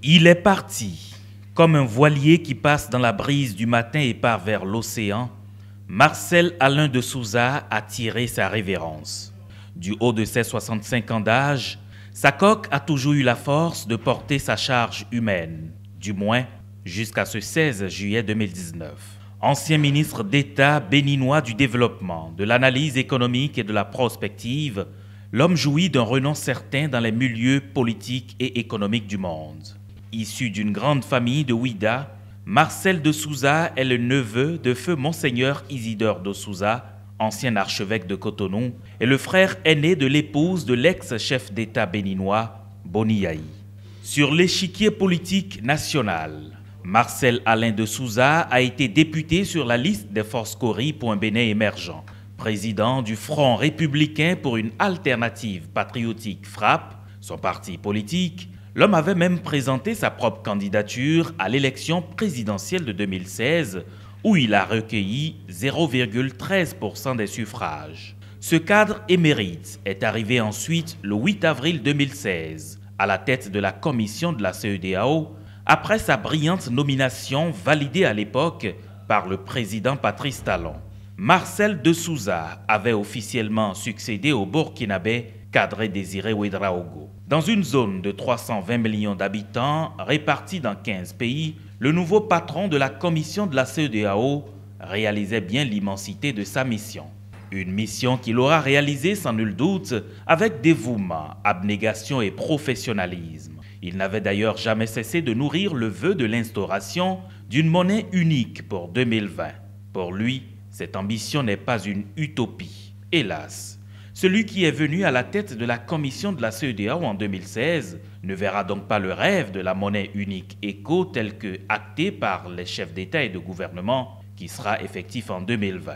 Il est parti, comme un voilier qui passe dans la brise du matin et part vers l'océan. Marcel Alain de Souza a tiré sa révérence. Du haut de ses 65 ans d'âge, sa coque a toujours eu la force de porter sa charge humaine, du moins jusqu'à ce 16 juillet 2019. Ancien ministre d'État béninois du développement, de l'analyse économique et de la prospective, l'homme jouit d'un renom certain dans les milieux politiques et économiques du monde. Issu d'une grande famille de Ouida, Marcel de Souza est le neveu de feu Monseigneur Isidore de Souza, ancien archevêque de Cotonou, et le frère aîné de l'épouse de l'ex-chef d'État béninois, Boni Yayi. Sur l'échiquier politique national, Marcel Alain de Souza a été député sur la liste des forces Cori pour un Bénin émergent, président du Front républicain pour une alternative patriotique FRAPP, son parti politique. L'homme avait même présenté sa propre candidature à l'élection présidentielle de 2016, où il a recueilli 0,13% des suffrages. Ce cadre émérite est arrivé ensuite le 8 avril 2016, à la tête de la commission de la CEDEAO, après sa brillante nomination validée à l'époque par le président Patrice Talon. Marcel de Souza avait officiellement succédé au Burkinabé Kadri Désiré Ouédraogo. Dans une zone de 320 millions d'habitants répartis dans 15 pays, le nouveau patron de la commission de la CEDEAO réalisait bien l'immensité de sa mission. Une mission qu'il aura réalisée sans nul doute avec dévouement, abnégation et professionnalisme. Il n'avait d'ailleurs jamais cessé de nourrir le vœu de l'instauration d'une monnaie unique pour 2020. Pour lui, cette ambition n'est pas une utopie. Hélas, celui qui est venu à la tête de la commission de la CEDEAO en 2016 ne verra donc pas le rêve de la monnaie unique ECO tel que acté par les chefs d'État et de gouvernement qui sera effectif en 2020.